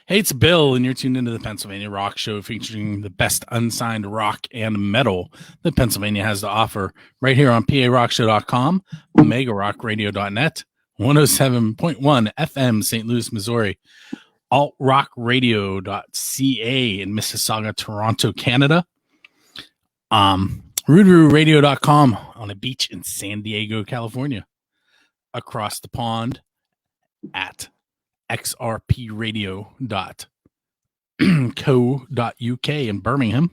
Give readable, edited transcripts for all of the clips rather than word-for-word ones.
Hey, it's Bill, and you're tuned into the Pennsylvania Rock Show featuring the best unsigned rock and metal that Pennsylvania has to offer right here on PARockshow.com, OmegaRockRadio.net, 107.1 FM, St. Louis, Missouri, altrockradio.ca in Mississauga, Toronto, Canada, RooDrooRadio.com on a beach in San Diego, California, across the pond at xrpradio.co.uk in Birmingham.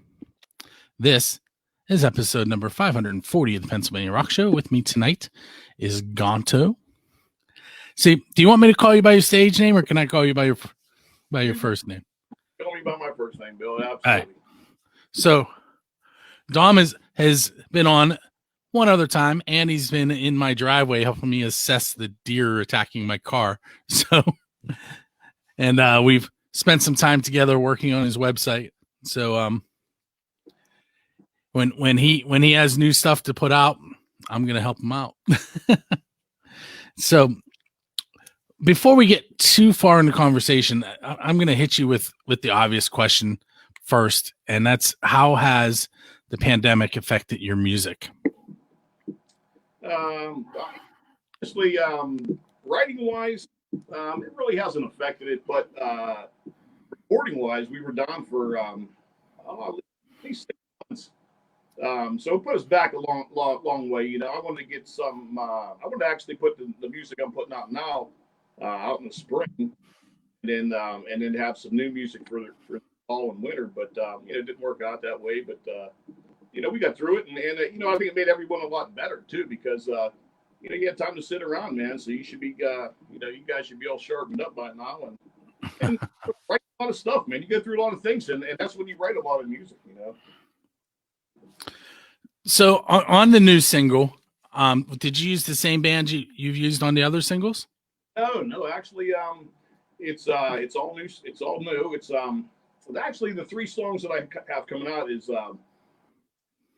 This is episode number 540 of the Pennsylvania Rock Show. With me tonight is Gonto. See, do you want me to call you by your stage name, or can I call you by your first name? Call me by my first name, Bill. Absolutely. All right. So Dom has been on one other time, and he's been in my driveway helping me assess the deer attacking my car. So, and we've spent some time together working on his website. So, when he has new stuff to put out, I'm gonna help him out. So, before we get too far in the conversation, I'm gonna hit you with the obvious question first, and that's, how has the pandemic affected your music? Honestly, writing-wise, it really hasn't affected it, but recording-wise, we were down for at least 6 months. So it put us back a long way. You know, I wanted to get some. I wanted to actually put the music I'm putting out now out in the spring, and then have some new music for the fall and winter. But it didn't work out that way. But we got through it, and I think it made everyone a lot better too, because you had time to sit around, man. So you should be, you guys should be all sharpened up by now, and write a lot of stuff, man. You go through a lot of things, and that's when you write a lot of music, So on the new single, did you use the same band you've used on the other singles? No, actually, it's all new. It's all new. It's actually the 3 songs that I have coming out is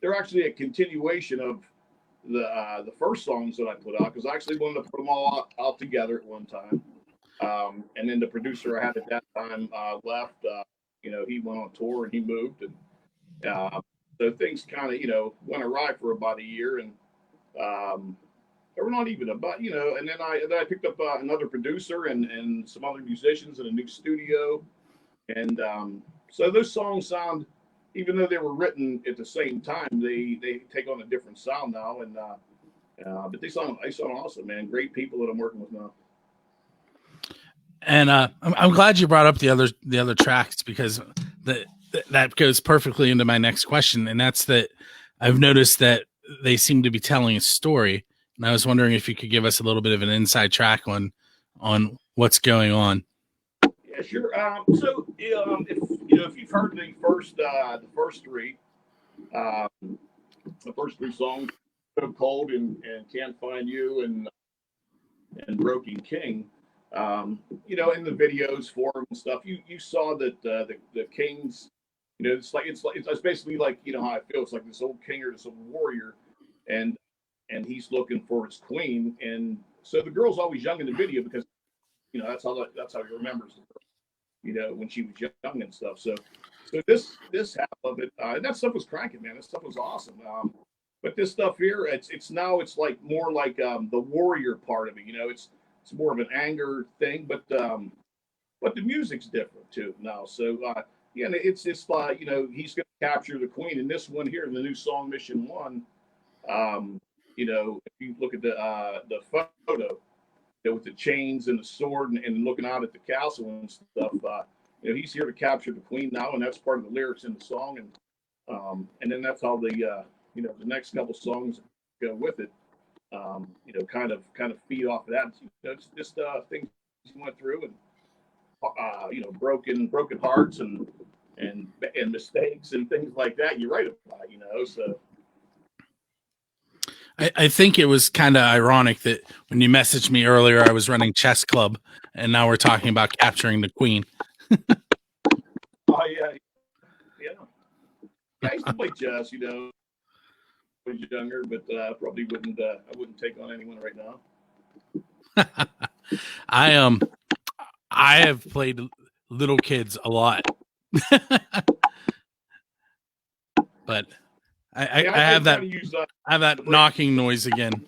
they're actually a continuation of the first songs that I put out, because I actually wanted to put them all out together at one time. And then the producer I had at that time left. He went on tour and he moved, and so things kind of went awry for about a year, and or not even about and then I picked up another producer and some other musicians in a new studio, and so those songs sound, even though they were written at the same time, they take on a different sound now, and but they sound awesome, man. Great people that I'm working with now. And I'm glad you brought up the other tracks, because that goes perfectly into my next question, and that's that I've noticed that they seem to be telling a story, and I was wondering if you could give us a little bit of an inside track on what's going on. Yeah, sure. So if you've heard the first 3 songs, Cold and Can't Find You and Broken King, in the videos for them and stuff, you saw that the Kings, it's basically like, how I feel. It's like this old king or this old warrior, and he's looking for his queen, and so the girl's always young in the video, because that's how he remembers the girl, when she was young and stuff. So this half of it, and that stuff was cranking, man. That stuff was awesome. But this stuff here, it's like more like the warrior part of it. It's more of an anger thing, but the music's different too now. So it's like, he's going to capture the queen in this one here in the new song Mission 1. If you look at the photo, with the chains and the sword and looking out at the castle and stuff, he's here to capture the queen now, and that's part of the lyrics in the song, and then that's how the the next couple songs go with it. Kind of feed off of that. It's just things he went through, and broken hearts and mistakes and things like that. You write about, so. I think it was kind of ironic that when you messaged me earlier, I was running chess club, and now we're talking about capturing the queen. Oh yeah. I used to play chess, when I was younger, but probably wouldn't. I wouldn't take on anyone right now. I have played little kids a lot. But I have that knocking noise again.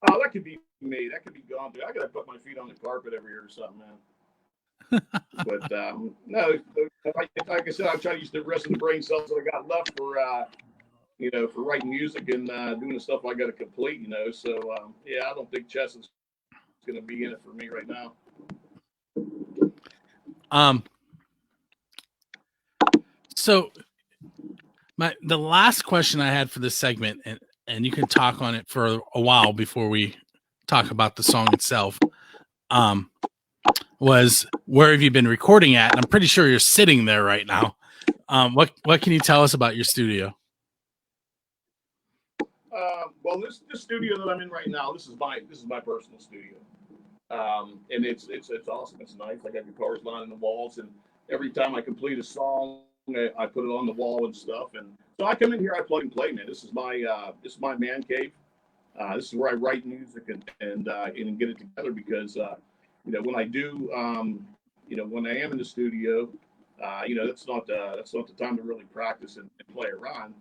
Oh, that could be me. That could be Gonto. I gotta put my feet on the carpet every year or something, man. But no, like I said, I try to use the rest of the brain cells that I got left for for writing music and doing the stuff I got to complete. So yeah, I don't think chess is going to be in it for me right now. So the last question I had for this segment, and you can talk on it for a while before we talk about the song itself, was where have you been recording at? And I'm pretty sure you're sitting there right now. What can you tell us about your studio? Well, this studio that I'm in right now, this is my personal studio, and it's awesome. It's nice. I got guitars lining the walls, and every time I complete a song, I put it on the wall and stuff. And so I come in here, I plug and play, man. This is my man cave. This is where I write music and get it together because when I do when I am in the studio, that's not the time to really practice and play around.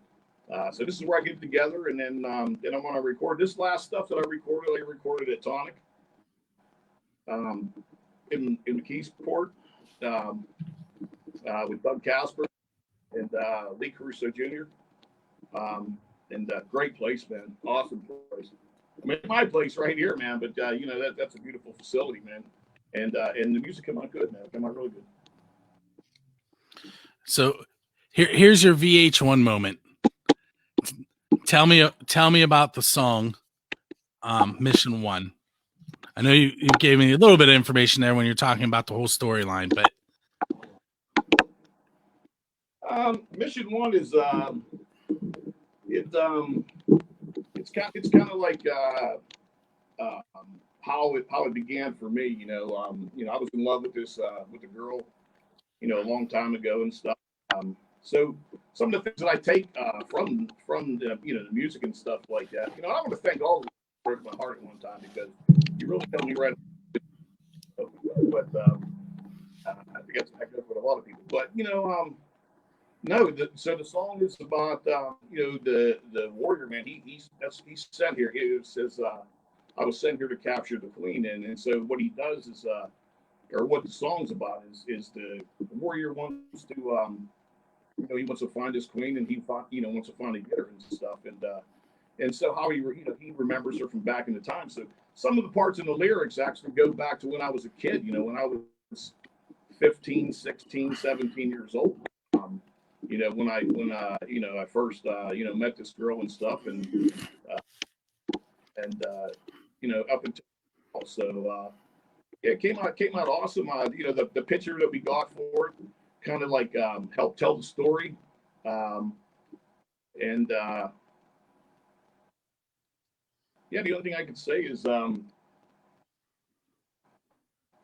So this is where I get together, and then I'm going to record this last stuff that I recorded at Tonic in McKeesport with Doug Casper and Lee Caruso Jr. And great place, man. Awesome place. I mean, my place right here, man. But that's a beautiful facility, man. And the music came out good, man. It came out really good. So here's your VH1 moment. Tell me about the song Mission 1. I know you gave me a little bit of information there when you're talking about the whole storyline, but Mission 1 is it's kind of like how it began for me. I was in love with with a girl, a long time ago and stuff. So some of the things that I take from the the music and stuff like that. I want to thank all of you for my heart at one time because you really helped me right. But I think that's good with a lot of people. But no. So the song is about the warrior man. He's sent here. It says I was sent here to capture the queen, and so what he does is or what the song's about is the warrior wants to he wants to find his queen, and he wants to finally get her and stuff, and so how he remembers her from back in the time. So some of the parts in the lyrics actually go back to when I was a kid. When I was 15, 16, 17 years old. When I first met this girl and stuff, and up until so it came out awesome. The picture that we got for it kind of like helped tell the story, and the only thing I could say is oh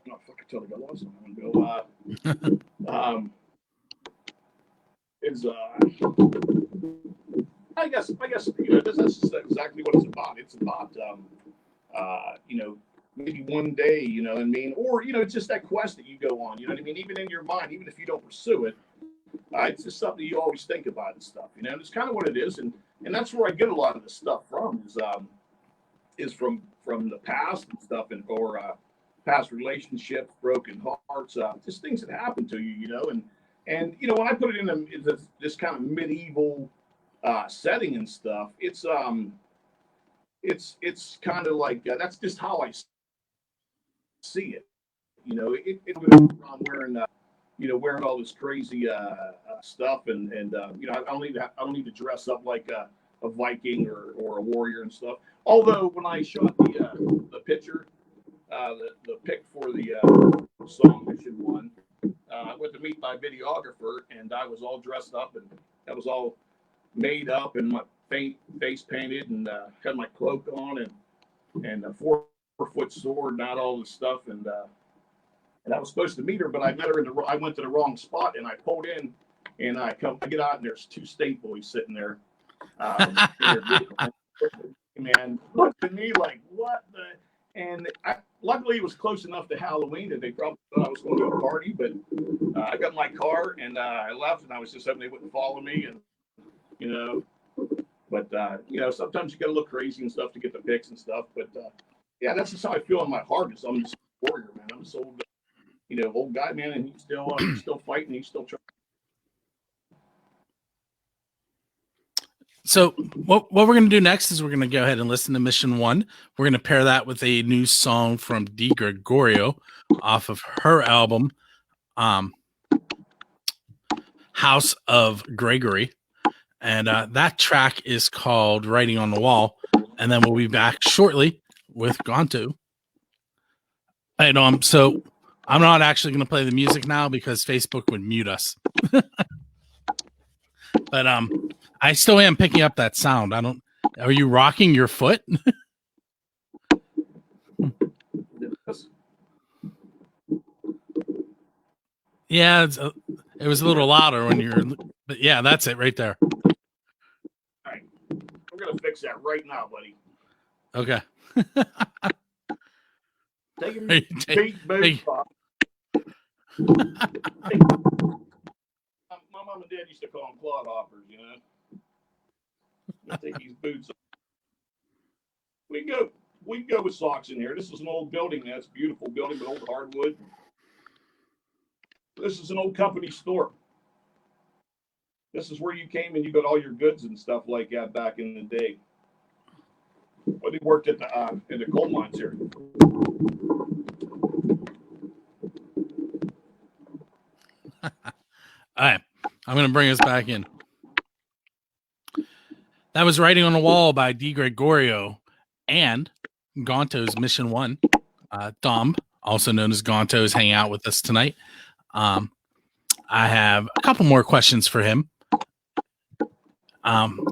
fuck, I totally got lost on that one. Go. Is I guess that's exactly what it's about. It's about maybe one day, what I mean, or it's just that quest that you go on, what I mean, even in your mind, even if you don't pursue it, it's just something you always think about and stuff, and it's kind of what it is, and that's where I get a lot of the stuff from is from the past and stuff, and or past relationships, broken hearts, just things that happen to you, and when I put it in this kind of medieval setting and stuff, it's kind of like that's just how I see it. I'm wearing all this crazy stuff, and I don't need to dress up like a Viking or a warrior and stuff. Although when I shot the picture, the pic for the song Mission 1, I went to meet my videographer, and I was all dressed up, and I was all made up, and my face painted, and had my cloak on, and a 4-foot sword, not all this stuff, and I was supposed to meet her, but I met her I went to the wrong spot, and I pulled in, and I get out, and there's 2 state boys sitting there. Man, looked at me like, what the? And luckily, it was close enough to Halloween that they probably thought I was going to a party. But I got my car and I left, and I was just hoping they wouldn't follow me. And you know, but sometimes you got to look crazy and stuff to get the pics and stuff. But yeah, that's just how I feel in my heart. Is I'm just a warrior, man. I'm so old guy, man, and he's still fighting. He's still trying. So what we're going to do next is we're going to go ahead and listen to Mission 1. We're going to pair that with a new song from Dee Gregorio off of her album, House of Gregory. And that track is called Writing on the Wall. And then we'll be back shortly with Gonto. So I'm not actually going to play the music now because Facebook would mute us. But I still am picking up that sound. Are you rocking your foot? Yeah, it was a little louder when but yeah, that's it right there. All right. We're going to fix that right now, buddy. Okay. Take him big boots off. My mom and dad used to call them clodhoppers, Take these boots off. We can go with socks in here. This is an old building. That's a beautiful building with old hardwood. This is an old company store. This is where you came and you got all your goods and stuff like that back in the day. Well, they worked at the coal mines here. All right, I'm going to bring us back in. That was Writing on the Wall by Dee Gregorio and Gonto's Mission 1. Dom, also known as Gonto, is hanging out with us tonight. I have a couple more questions for him.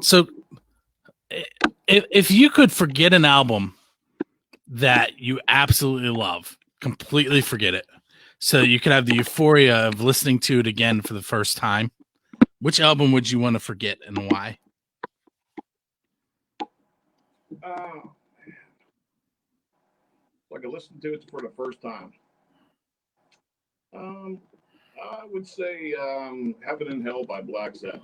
So if you could forget an album that you absolutely love, completely forget it, so you could have the euphoria of listening to it again for the first time, which album would you want to forget and why? Like I listened to it for the first time. I would say Heaven and Hell by Black Sabbath.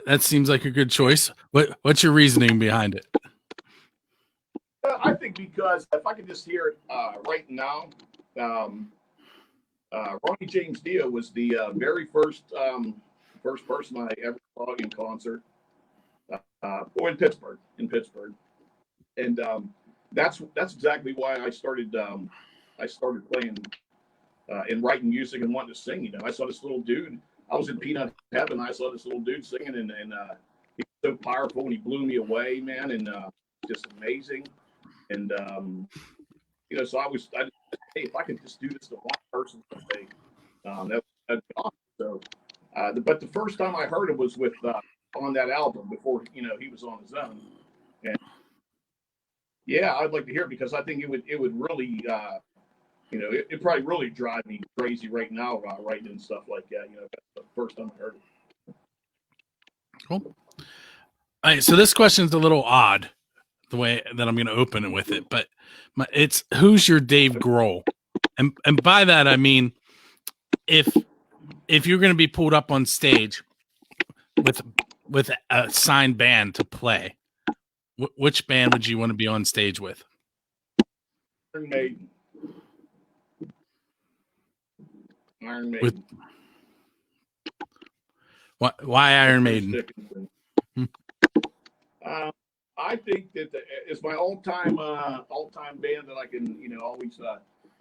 That seems like a good choice. What's your reasoning behind it? I think because if I could just hear it right now, Ronnie James Dio was the very first person I ever saw in concert. In Pittsburgh, and that's exactly why I started playing and writing music and wanting to sing. I saw this little dude. I was in peanut heaven. I saw this little dude singing, and he was so powerful, and he blew me away, man, and just amazing. And so I just, hey, if I could just do this to one person someday, that'd be awesome. So, but the first time I heard it was with on that album before he was on his own, and yeah, I'd like to hear it because I think it would really it probably really drive me crazy right now writing and stuff like that. That's the first time I heard it. Cool. All right, so this question's a little odd, the way that I'm going to open it with it, but it's who's your Dave Grohl, and by that I mean if you're going to be pulled up on stage with a signed band to play, which band would you want to be on stage with? Iron Maiden. Iron Maiden. Why Iron Maiden? I think that it's my all-time band that I can always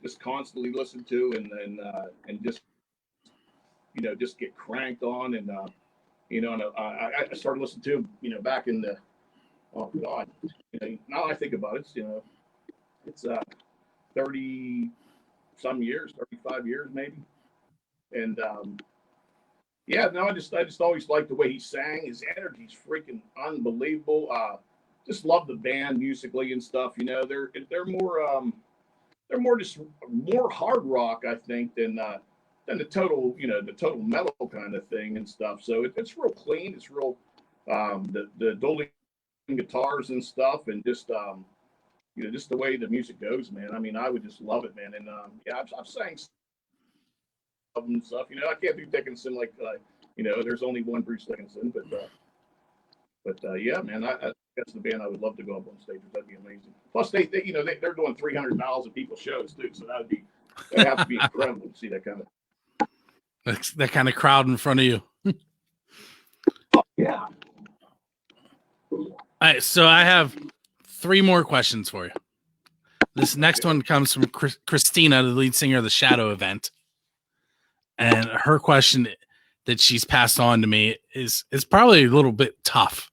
just constantly listen to and just just get cranked on and I started listening to back in the now I think about it, it's 30 some years, 35 years maybe, and I just always liked the way he sang. His energy's freaking unbelievable. Just love the band musically and stuff. They're more hard rock, I think, than the total metal kind of thing and stuff. So it's real clean. It's real the Dolly guitars and stuff, and just just the way the music goes, man. I mean, I would just love it, man. And yeah, I've sang stuff and stuff. I can't do Dickinson like there's only one Bruce Dickinson, but yeah, man, that's the band I would love to go up on stage with. That'd be amazing. Plus, they're doing 300,000 people shows too, so that'd have to be incredible to see that kind of that kind of crowd in front of you. Oh, yeah. All right, so I have 3 more questions for you. This next one comes from Christina, the lead singer of the Shadow Event, and her question that she's passed on to me is probably a little bit tough.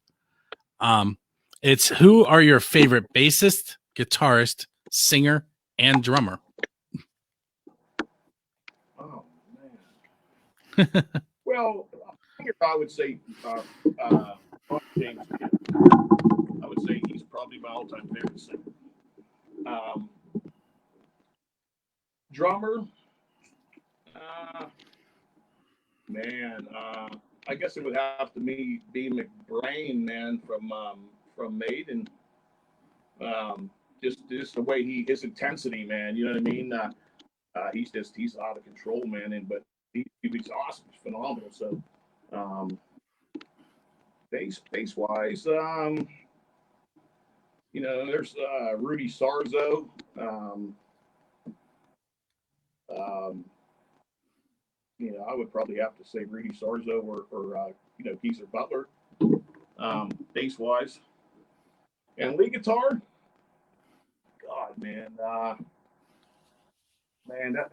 It's, who are your favorite bassist, guitarist, singer, and drummer? Oh man. Well, I would say James. I would say he's probably my all-time favorite singer. Drummer, man. I guess it would have to be McBrain, man, from Maiden. Just the way his intensity, man. You know what I mean? He's out of control, man. But he's awesome, he's phenomenal. So, bass wise, there's Rudy Sarzo. I would probably have to say Rudy Sarzo or Geezer Butler, bass wise. And lead guitar, God, man,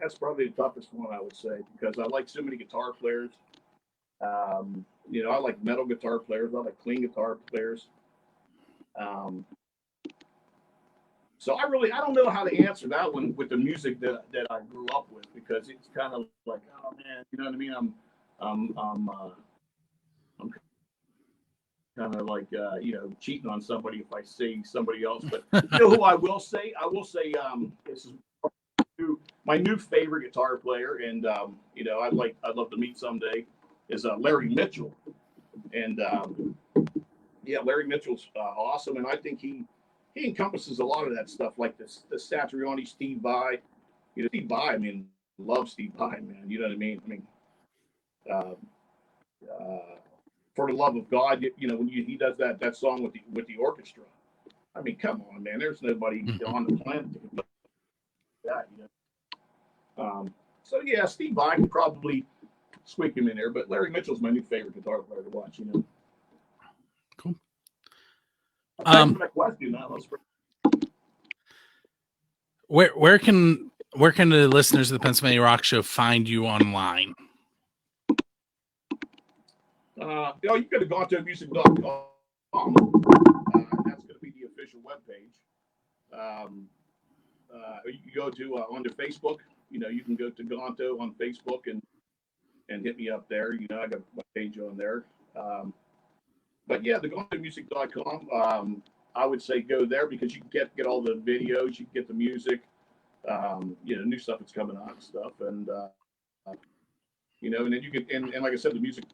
that's probably the toughest one, I would say, because I like so many guitar players. I like metal guitar players. I like clean guitar players. So I don't know how to answer that one with the music that I grew up with, because it's kind of like, oh man, you know what I mean? I'm kind of like cheating on somebody if I say somebody else. But who I will say? This is my new favorite guitar player, and I'd love to meet someday, is Larry Mitchell. And Larry Mitchell's awesome, and I think he encompasses a lot of that stuff, like the Satriani, Steve Vai. Steve Vai, I mean, love Steve Vai, man. You know what I mean? For the Love of God, when he does that song with the orchestra. I mean, come on, man. There's nobody on the planet that can do that. So yeah, Steve Vai can probably squeak him in there, but Larry Mitchell's my new favorite guitar player to watch. Cool. Thanks for that question. Where can the listeners of the Pennsylvania Rock Show find you online? You could have gone to music.com. That's going to be the official webpage. You can go to onto Facebook. You can go to Gonto on Facebook and hit me up there. I got my page on there. But yeah, the GontoMusic.com. I would say go there, because you can get all the videos, you can get the music, new stuff that's coming out and stuff, and and then you can, and like I said, the music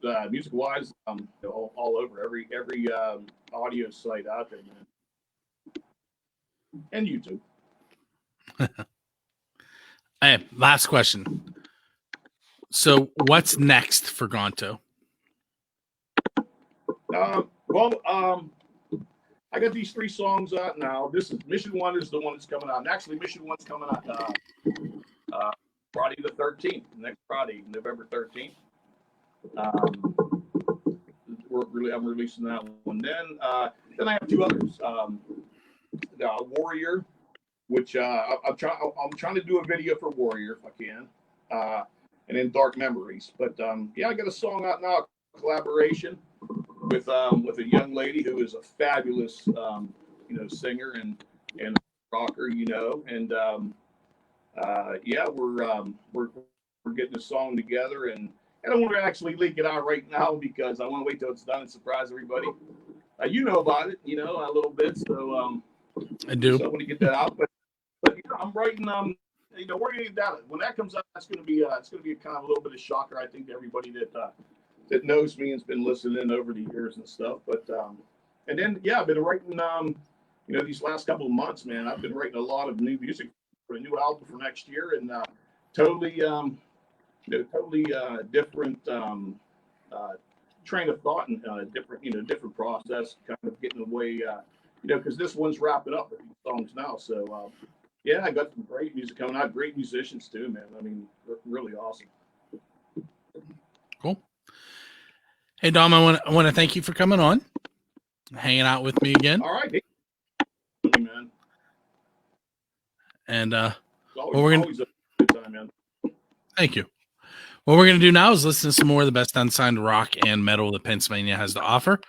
wise, all over every audio site out there, man, and YouTube. Hey, last question. So, what's next for Gonto? I got these 3 songs out now. This is Mission 1 is the one that's coming out. And actually, Mission 1's coming out Friday the 13th, next Friday, November 13th. I'm releasing that one. Then I have 2 others. Warrior, which I'm trying to do a video for Warrior if I can, and then Dark Memories. But I got a song out now, collaboration with a young lady who is a fabulous singer and rocker, and we're getting a song together, and I don't want to actually leak it out right now, because I want to wait till it's done and surprise everybody. You know about it, a little bit, so I do. So I want to get that out, but I'm writing. We're gonna get that when that comes out. It's gonna be a kind of a little bit of shocker, I think, to everybody that knows me and's been listening over the years and stuff. But And then, yeah, I've been writing, these last couple of months, man, I've been writing a lot of new music for a new album for next year, and totally, totally different train of thought and different process, kind of getting away, because this one's wrapping up with these songs now. So, yeah, I got some great music coming out, great musicians too, man. I mean, really awesome. Cool. Hey, Dom, I want to thank you for coming on, hanging out with me again. All right, man. And always a good time, man. Thank you. What we're going to do now is listen to some more of the best unsigned rock and metal that Pennsylvania has to offer.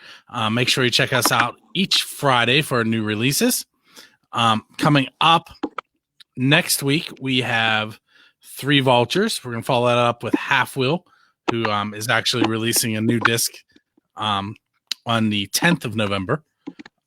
Make sure you check us out each Friday for our new releases. Coming up next week, we have Three Vultures. We're going to follow that up with Half Wheel, who is actually releasing a new disc on the 10th of November.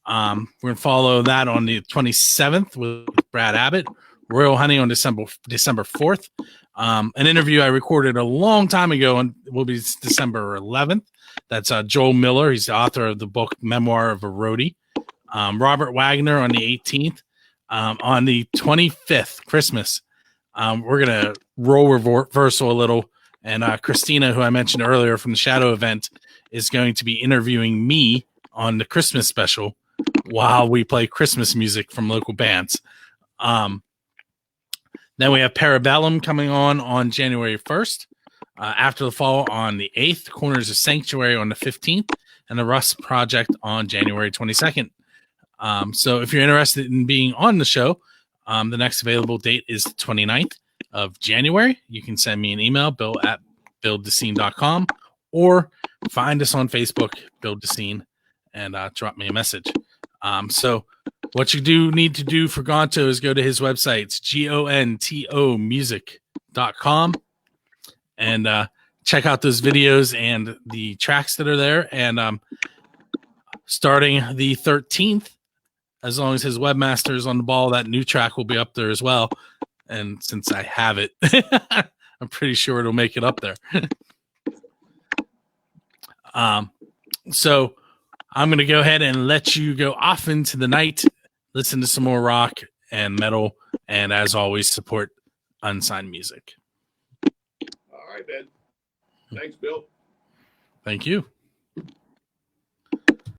We're going to follow that on the 27th with Brad Abbott. Royal Honey on December 4th. An interview I recorded a long time ago and will be December 11th. That's Joel Miller. He's the author of the book Memoir of a Roadie. Robert Wagner on the 18th. On the 25th, Christmas, we're going to role reversal a little. And Christina, who I mentioned earlier from the Shadow event, is going to be interviewing me on the Christmas special while we play Christmas music from local bands. Then we have Parabellum coming on January 1st. After the Fall on the 8th, Corners of Sanctuary on the 15th, and the Rust Project on January 22nd. So if you're interested in being on the show, the next available date is the 29th of January. You can send me an email, bill@buildthescene.com, or find us on Facebook, Build the Scene, and drop me a message. So what you do need to do for Gonto is go to his website. It's gontomusic.com, and check out those videos and the tracks that are there. And starting the 13th, as long as his webmaster is on the ball, that new track will be up there as well. And since I have it, I'm pretty sure it'll make it up there. So I'm going to go ahead and let you go off into the night, listen to some more rock and metal, and as always, support unsigned music. All right, man. Thanks, Bill. Thank you.